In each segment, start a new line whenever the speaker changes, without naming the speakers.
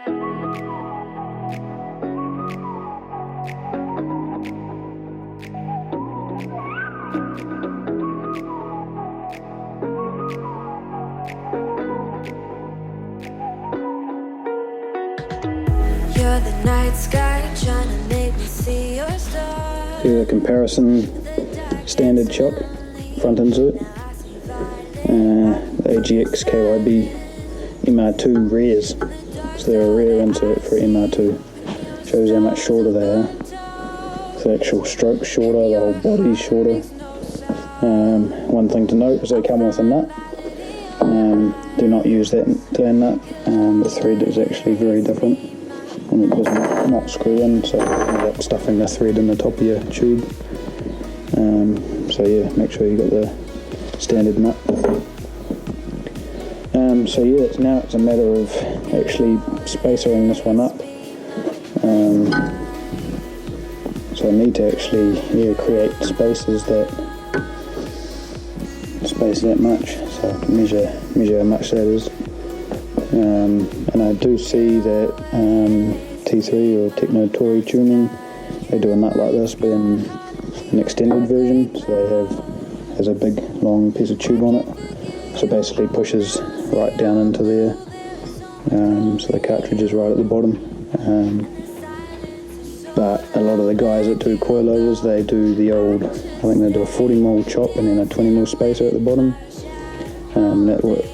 You're the night sky trying to make me see your stars.
Do the comparison standard shock front insert, the AGX KYB MR2 rears, so they're a rear insert for MR2, shows how much shorter they are. The actual stroke shorter, the whole body's shorter. One thing to note is they come with a nut. Do not use that turn nut. The thread is actually very different and it does not screw in, so you end up stuffing the thread in the top of your tube. So yeah, make sure you got the standard nut. So yeah, now it's a matter of actually spacering this one up. So I need to actually create spaces that space that much. So measure how much that is. And I do see that T3 or Techno Tory tuning, they do a nut like this, but in an extended version, so they has a big long piece of tube on it, so basically pushes right down into there, so the cartridge is right at the bottom. But a lot of the guys that do coilovers, they do the old, I think they do a 40mm chop and then a 20mm spacer at the bottom.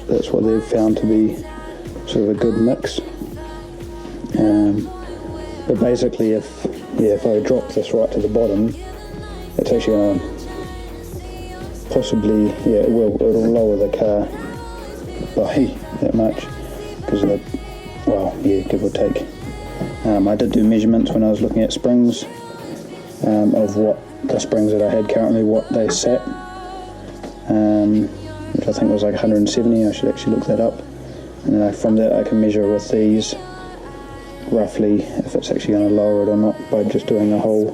That's what they've found to be sort of a good mix. But basically if I drop this right to the bottom, it's actually going to possibly, it'll lower the car by that much, because of the, give or take. I did do measurements when I was looking at springs, of what the springs that I had currently, what they sat, which I think was like 170, I should actually look that up. And then from that I can measure with these roughly if it's actually going to lower it or not, by just doing a whole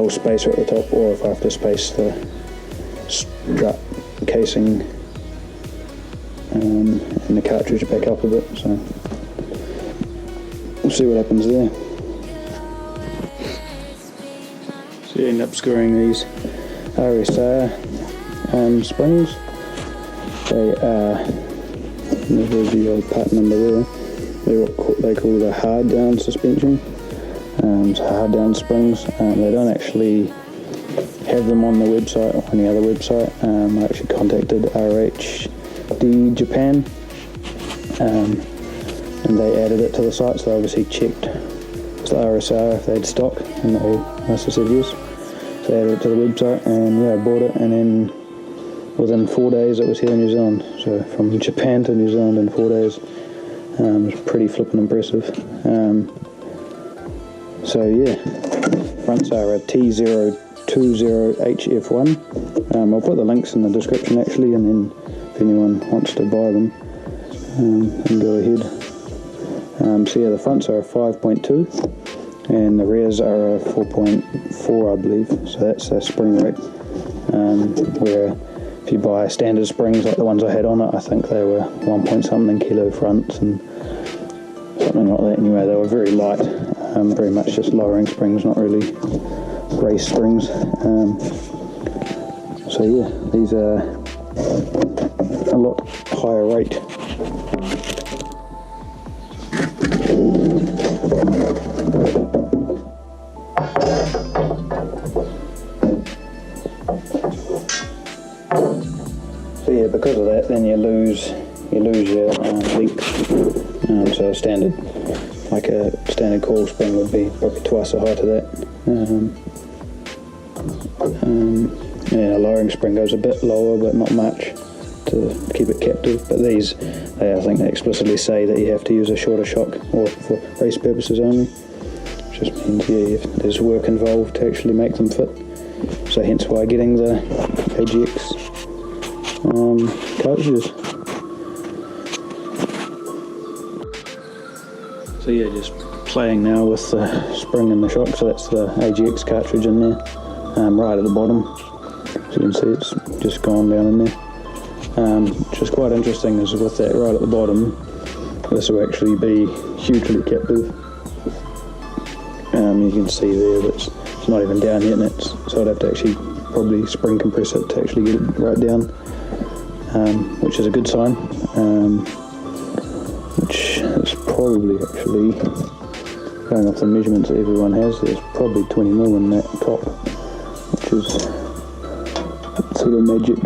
spacer at the top, or if I have to space the strut casing and the cartridge back up a bit. So we'll see what happens there. So you end up screwing these RSR springs. They are, there's the old part number there, they're what they call the hard-down suspension. So hard-down springs, they don't actually have them on the website or any other website. I actually contacted RHD Japan, and they added it to the site, so they obviously checked the RSR if they had stock, and they must have said yes. So they added it to the website, and I bought it, and then within 4 days it was here in New Zealand. So from Japan to New Zealand in 4 days. It was pretty flippin' impressive. So yeah, fronts are a T020HF1. I'll put the links in the description actually, and then if anyone wants to buy them, then go ahead. So yeah, the fronts are a 5.2 and the rears are a 4.4, I believe. So that's a spring rate, where if you buy standard springs like the ones I had on it, I think they were 1.something kilo fronts and something like that. Anyway, they were very light, very much just lowering springs, not really race springs. So yeah, these are a lot higher rate. So yeah, because of that, then you lose your length. So a standard coil spring would be probably twice the height of that. And a lowering spring goes a bit lower, but not much, to keep it captive. But these, I think they explicitly say that you have to use a shorter shock, or for race purposes only. Which just means there's work involved to actually make them fit. So hence why getting the AGX cartridges. So yeah, just playing now with the spring and the shock. So that's the AGX cartridge in there, right at the bottom. As you can see, it's just gone down in there. Which is quite interesting, is with that right at the bottom, this will actually be hugely captive. You can see there that it's not even down yet, and so I'd have to actually probably spring compress it to actually get it right down, which is a good sign, which is probably actually, going off the measurements that everyone has, there's probably 20mm in that top, which is sort of magic.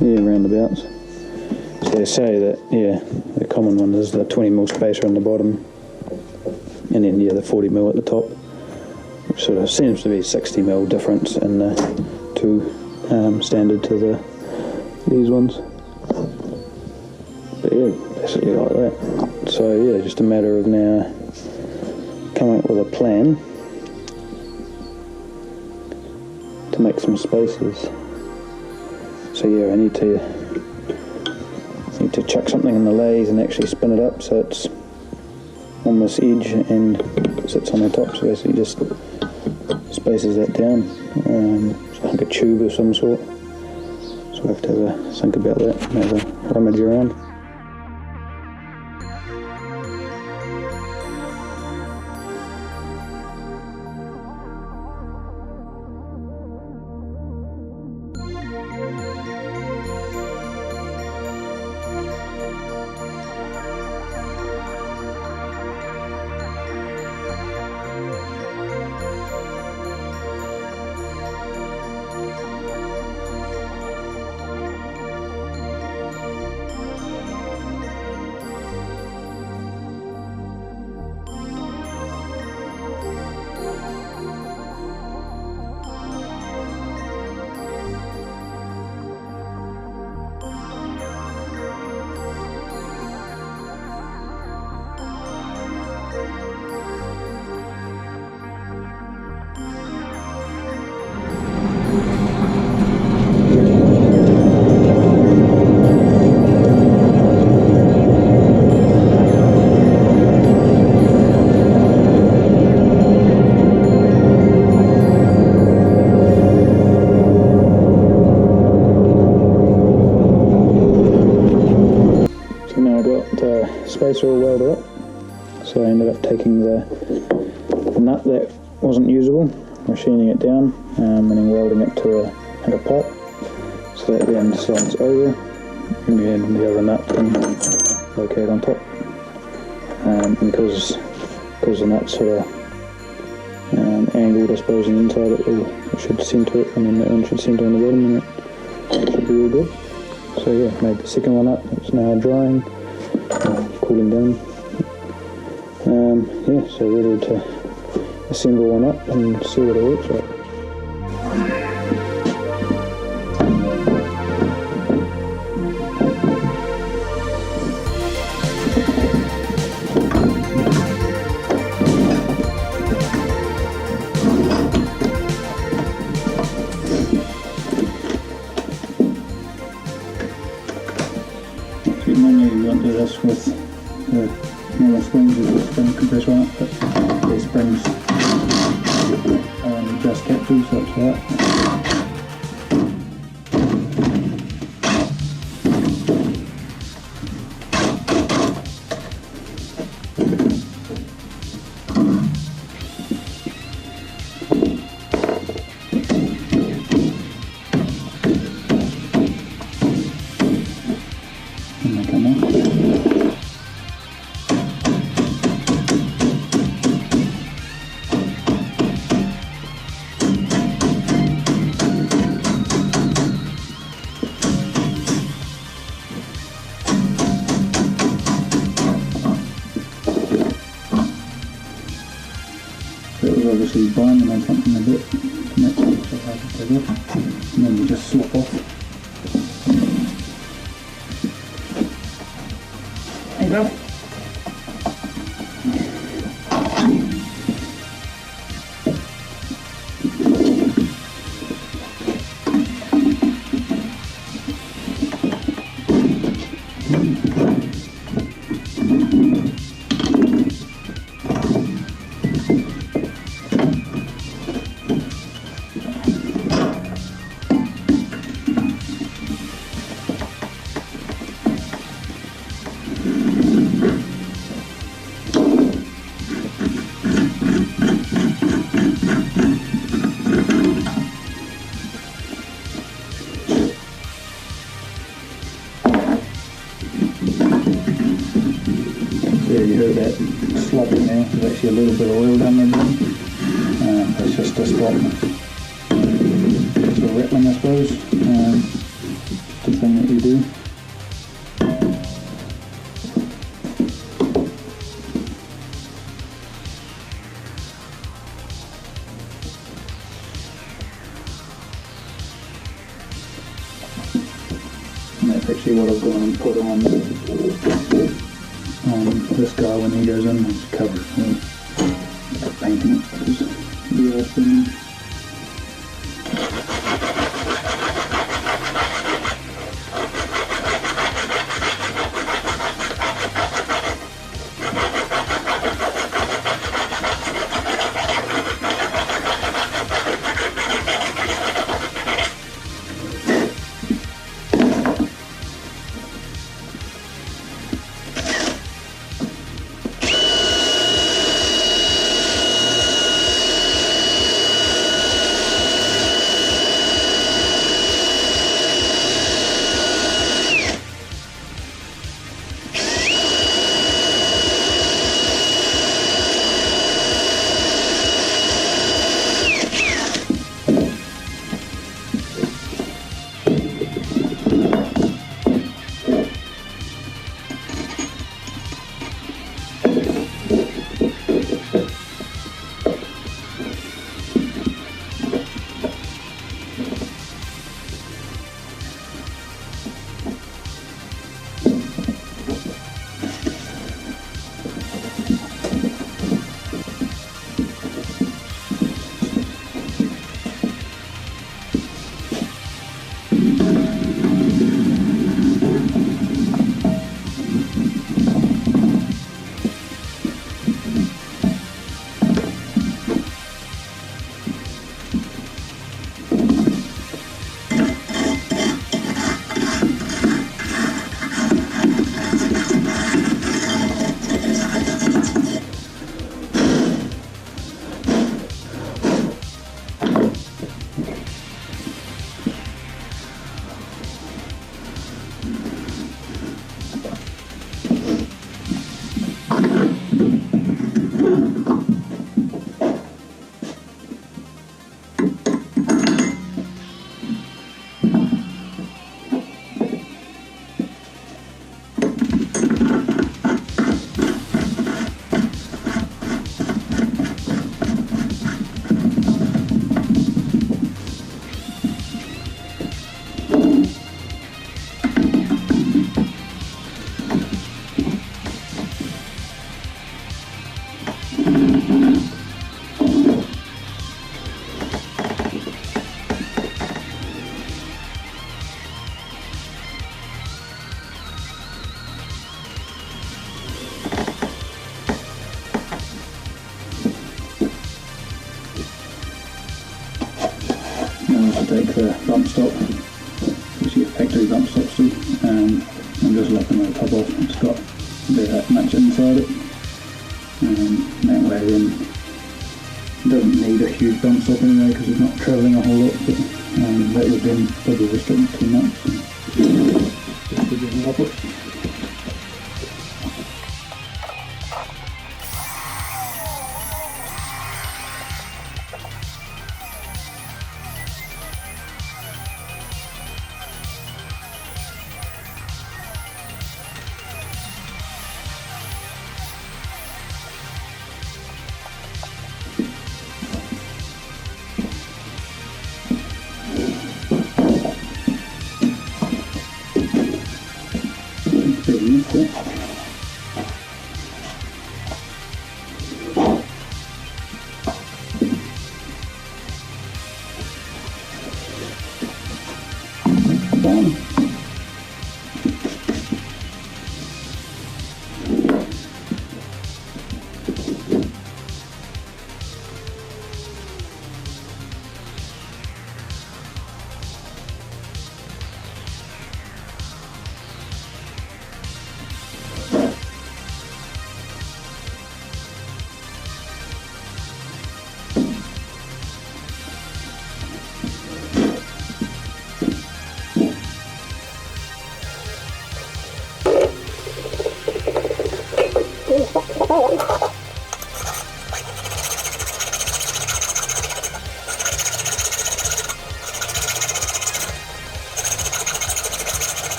Yeah, roundabouts. So they say that, yeah, the common one is the 20mm spacer on the bottom, and then, yeah, the 40mm at the top, which sort of seems to be 60mm difference in the two, standard to these ones. But yeah, basically like that. So yeah, just a matter of now coming up with a plan to make some spaces. So yeah, I need to chuck something in the lathe and actually spin it up so it's on this edge and sits on the top, so basically just spaces that down. So like a tube of some sort. So I have to have a think about that and have a rummage around. Spacer all welded up, so I ended up taking the nut that wasn't usable, machining it down, and then welding it to a pipe, so that then slides over, and then the other nut can locate on top. And because the nut's sort of angled, I suppose, on the inside, it should centre it, and then that one should centre on the bottom, and it should be all good. So yeah, made the second one up. It's now drying. Cooling down. Yeah, so ready to assemble one up and see what it looks like. Normally you won't do this with the normal springs, with the spring compressor on it, but these springs are just captive, so it's right. And they come off. It was obviously binding on something a bit to make it so hard to take off, and then you just slip off. There you go. So you heard that slopping there, there's actually a little bit of oil down there. That's just to stop sort of rattling, I suppose. Just a thing that you do. And that's actually what I've gone and put on this guy when he goes in. Just cover it with painting it because the oil's been in. Take the bump stop, which is a factory bump stop still, and I'm just locking the top off. It's got about that much inside it, that way then it doesn't need a huge bump stop anyway because it's not travelling a whole lot, but that would then probably restrict it too much, so just to get it up it.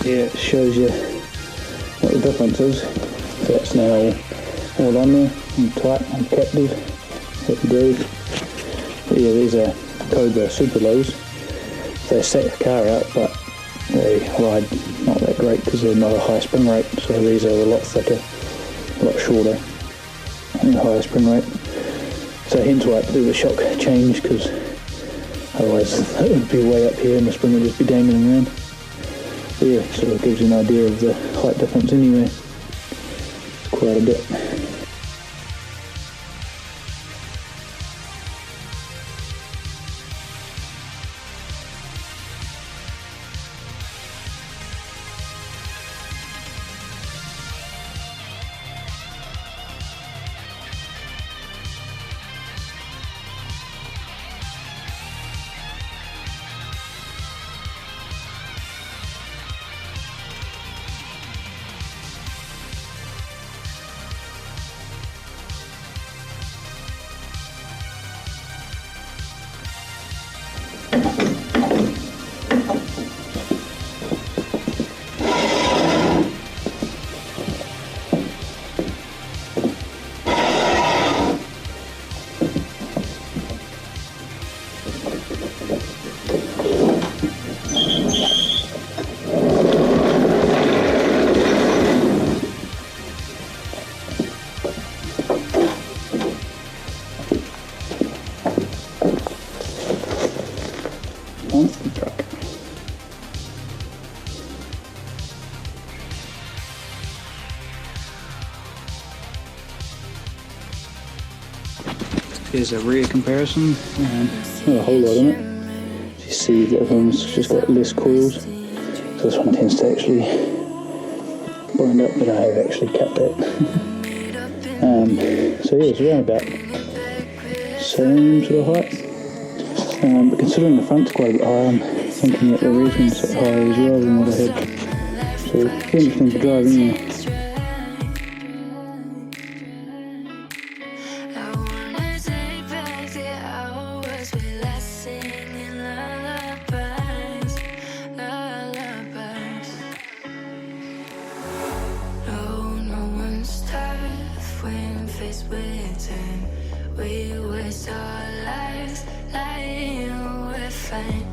Here it shows you what the difference is. So that's now all on there, and tight and captive, happy days. But yeah, these are Cobra super lows. They set the car out, but they ride not that great because they're not a high spring rate, so these are a lot thicker, a lot shorter, and a higher spring rate. So hence why I have to do the shock change, because otherwise it would be way up here and the spring would just be dangling around. But yeah, so it gives you an idea of the height difference anyway. It's quite a bit. is a rear comparison. Not a whole lot on it. You see that everyone's just got less coils, so this one tends to actually bind up, but I have actually cut that. So yeah, it's around about same sort of height, but considering the front's quite a bit higher, I'm thinking that the rear's going to sit higher as well than what I had. So it's interesting to drive anyway.
We waste our lives lying we're fine.